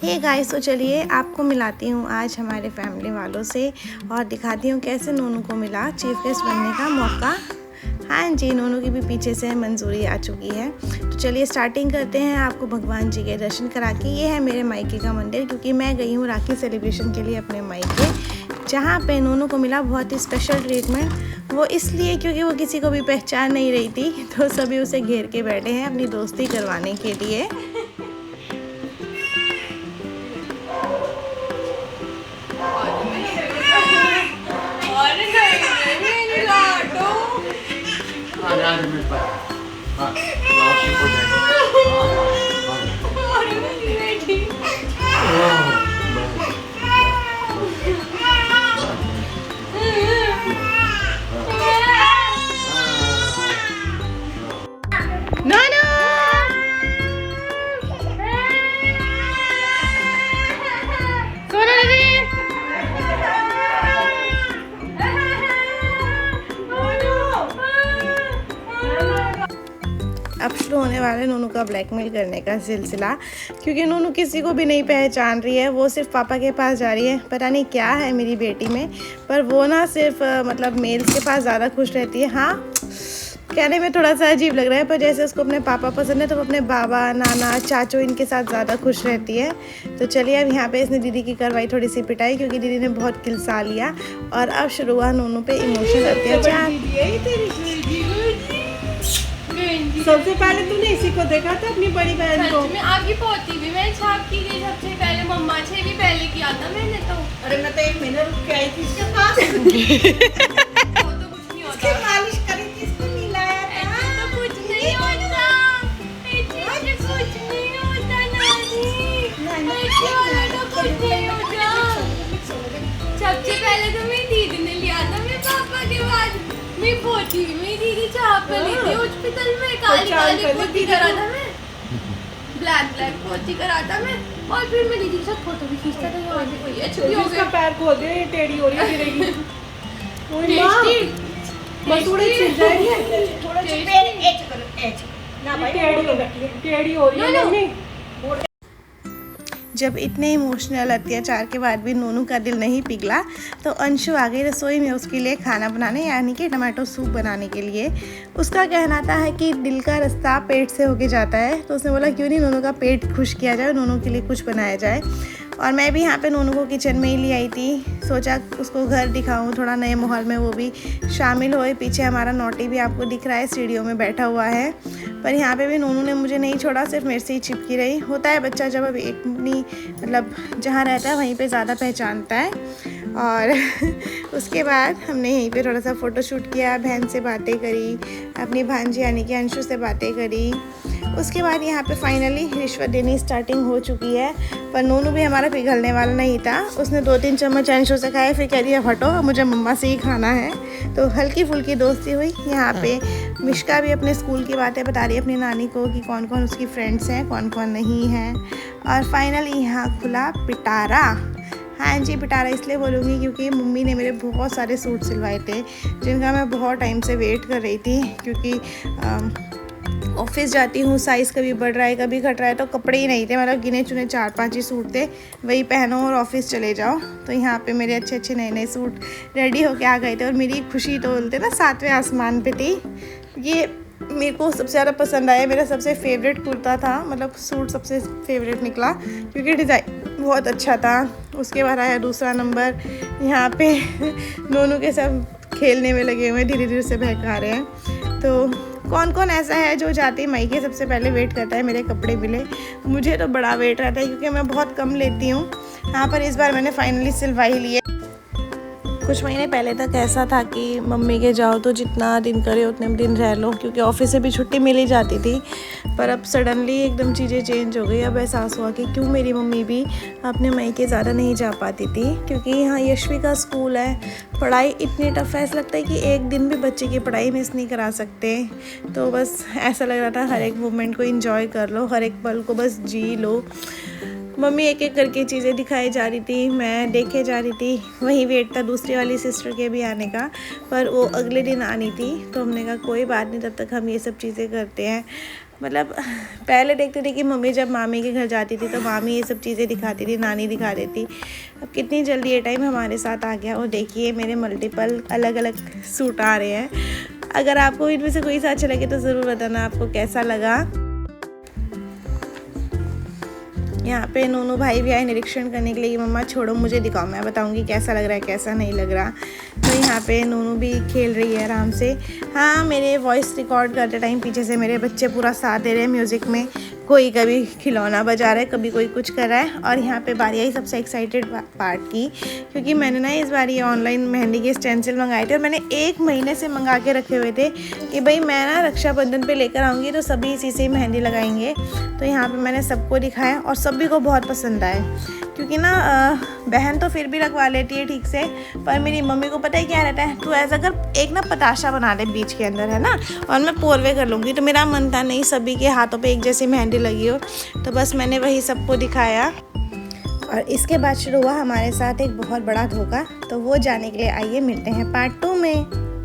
Hey guys, तो चलिए आपको मिलाती हूँ आज हमारे फैमिली वालों से और दिखाती हूँ कैसे नोनू को मिला चीफ गेस्ट बनने का मौका। हाँ जी, नोनू की भी पीछे से मंजूरी आ चुकी है। तो चलिए स्टार्टिंग करते हैं आपको भगवान जी के दर्शन करा के। ये है मेरे मायके का मंदिर, क्योंकि मैं गई हूँ राखी सेलिब्रेशन के लिए अपने मायके, जहाँ पे नोनू को मिला बहुत ही स्पेशल ट्रीटमेंट। वो इसलिए क्योंकि वो किसी को भी पहचान नहीं रही थी, तो सभी उसे घेर के बैठे हैं अपनी दोस्ती करवाने के लिए। अब शुरू होने वाले नोनू का ब्लैकमेल करने का सिलसिला, क्योंकि नोनू किसी को भी नहीं पहचान रही है। वो सिर्फ पापा के पास जा रही है। पता नहीं क्या है मेरी बेटी में, पर वो ना सिर्फ मतलब मेल्स के पास ज़्यादा खुश रहती है। हाँ, कहने में थोड़ा सा अजीब लग रहा है, पर जैसे उसको अपने पापा पसंद है तो वो अपने बाबा, नाना, चाचू इनके साथ ज़्यादा खुश रहती है। तो चलिए अब यहाँ पे इसने दीदी की करवाई थोड़ी सी पिटाई, क्योंकि दीदी ने बहुत किलसा लिया। और अब शुरू हुआ नोनू पे इमोशनल अत्याचार। सबसे पहले तूने इसी को देखा था, अपनी बड़ी बहन को। मैं आपकी पोती भी मैं छाप की गई सबसे पहले, मम्मा से भी पहले किया था मैंने तो। अरे मैं तो 1 महीना रुक के आई थी इसके पास। वो तो कुछ नहीं होता, मालिश करी थी, इसको मिलाया था। ऐसे तो कुछ नहीं होता, ऐसे कुछ नहीं होता नानी, ऐसे वाला तो कुछ नहीं होता। सबसे पहले तो मेरी दीदी ने लिया था, मेरे पापा के बाद मेरी पोती भी मेरी दीदी छाप कर ली थी हॉस्पिटल में। काली काली पोती करा था मैं, ब्लैक पोती करा था मैं। और फिर मैं दीदी के साथ फोटो भी खींचता था। यहाँ पे कोई है छुपी हो इसका गई, पैर खोल दे, ये टेढ़ी हो रही है, गिरेगी। ओए माँ, बस थोड़े छिल जाएंगे, थोड़ा सा पैर एच करो, एच ना भाई, टेढ़ी हो रही है मम्मी। जब इतने इमोशनल अत्याचार के बाद भी नोनू का दिल नहीं पिघला, तो अंशु आ गई रसोई में उसके लिए खाना बनाने, यानी कि टमाटो सूप बनाने के लिए। उसका कहना था है कि दिल का रास्ता पेट से होके जाता है, तो उसने बोला क्यों नहीं नोनू का पेट खुश किया जाए, नोनू के लिए कुछ बनाया जाए। और मैं भी यहाँ पे नोनू को किचन में ही ले आई थी, सोचा उसको घर दिखाऊं, थोड़ा नए माहौल में वो भी शामिल होए। पीछे हमारा नोटी भी आपको दिख रहा है, सीढ़ियों में बैठा हुआ है। पर यहाँ पे भी नोनू ने मुझे नहीं छोड़ा, सिर्फ मेरे से ही चिपकी रही। होता है बच्चा जब अब एक मतलब जहाँ रहता है वहीं पे ज़्यादा पहचानता है। और उसके बाद हमने यहीं पे थोड़ा सा फ़ोटो शूट किया, बहन से बातें करी, अपनी भांजी यानी कि अंशु से बातें करी। उसके बाद यहाँ पे फाइनली रिश्वत देनी स्टार्टिंग हो चुकी है। पर नोनू भी हमारा पिघलने वाला नहीं था, उसने 2-3 चम्मच अंशु से खाए, फिर कह दिया हटो मुझे मम्मा से ही खाना है। तो हल्की फुल्की दोस्ती हुई। यहाँ पे मिश्का भी अपने स्कूल की बातें बता रही है अपनी नानी को कि कौन कौन उसकी फ्रेंड्स हैं, कौन कौन नहीं हैं। और फाइनली यहाँ खुला पिटारा। हाँ जी, पिटारा इसलिए बोलूँगी क्योंकि मम्मी ने मेरे बहुत सारे सूट सिलवाए थे, जिनका मैं बहुत टाइम से वेट कर रही थी। क्योंकि ऑफिस जाती हूँ, साइज़ कभी बढ़ रहा है कभी घट रहा है, तो कपड़े ही नहीं थे, मतलब गिने चुने 4-5 ही सूट थे, वही पहनो और ऑफिस चले जाओ। तो यहाँ पे मेरे अच्छे अच्छे नए नए सूट रेडी होके आ गए थे, और मेरी खुशी तो बोलते ना 7वें आसमान पे थी। ये मेरे को सबसे ज़्यादा पसंद आया, मेरा सबसे फेवरेट कुर्ता था, मतलब सूट सबसे फेवरेट निकला क्योंकि डिज़ाइन बहुत अच्छा था। उसके बाद आया दूसरा नंबर। यहाँ पे नोनू के सब खेलने में लगे हुए हैं, धीरे धीरे से बहका रहे हैं। तो कौन कौन ऐसा है जो जाते मायके सबसे पहले वेट करता है मेरे कपड़े मिले? मुझे तो बड़ा वेट रहता है, क्योंकि मैं बहुत कम लेती हूँ। यहाँ पर इस बार मैंने फाइनली सिलवा ही लिए। कुछ महीने पहले तक ऐसा था कि मम्मी के जाओ तो जितना दिन करे उतने दिन रह लो, क्योंकि ऑफिस से भी छुट्टी मिल ही जाती थी। पर अब सडनली एकदम चीज़ें चेंज हो गई। अब एहसास हुआ कि क्यों मेरी मम्मी भी अपने मायके ज़्यादा नहीं जा पाती थी, क्योंकि यहाँ यशवी का स्कूल है, पढ़ाई इतनी टफ है, ऐसा लगता है कि एक दिन भी बच्चे की पढ़ाई मिस नहीं करा सकते। तो बस ऐसा लग रहा था हर एक मोमेंट को एंजॉय कर लो, हर एक पल को बस जी लो। मम्मी एक एक करके चीज़ें दिखाई जा रही थी, मैं देखे जा रही थी। वही वेट था दूसरी वाली सिस्टर के भी आने का, पर वो अगले दिन आनी थी। तो हमने कहा कोई बात नहीं, तब तक हम ये सब चीज़ें करते हैं। मतलब पहले देखते थे कि मम्मी जब मामी के घर जाती थी तो मामी ये सब चीज़ें दिखाती थी, नानी दिखा देती। अब कितनी जल्दी ये टाइम हमारे साथ आ गया। और देखिए मेरे मल्टीपल अलग अलग सूट आ रहे हैं। अगर आपको इनमें से कोई सा अच्छा लगे तो ज़रूर बताना आपको कैसा लगा। यहाँ पे नूनू भाई भी आए निरीक्षण करने के लिए। मम्मा छोड़ो मुझे दिखाओ, मैं बताऊंगी कैसा लग रहा है कैसा नहीं लग रहा। तो यहाँ पे नूनू भी खेल रही है आराम से। हाँ, मेरे वॉइस रिकॉर्ड करते टाइम पीछे से मेरे बच्चे पूरा साथ दे रहे हैं म्यूज़िक में। कोई कभी खिलौना बजा रहा है, कभी कोई कुछ कर रहा है। और यहाँ पे बारी आई सबसे एक्साइटेड पार्ट की, क्योंकि मैंने ना इस बार ये ऑनलाइन मेहंदी के स्टेंसिल मंगाए थे और मैंने 1 महीने से मंगा के रखे हुए थे कि भाई मैं ना रक्षाबंधन पे लेकर आऊँगी तो सभी इसी से मेहंदी लगाएंगे। तो यहाँ पे मैंने सबको दिखाया और सभी को बहुत पसंद आए, क्योंकि ना बहन तो फिर भी लगवा लेती है ठीक से, पर मेरी मम्मी को पता है क्या रहता है, तू ऐसा कर एक ना पताशा बना दे बीच के अंदर, है ना, और मैं पोरवे कर लूँगी। तो मेरा मन था नहीं सभी के हाथों पे एक जैसी मेहंदी लगी हो, तो बस मैंने वही सबको दिखाया। और इसके बाद शुरू हुआ हमारे साथ एक बहुत बड़ा धोखा। तो वो जाने के लिए आइए मिलते हैं पार्ट 2 में।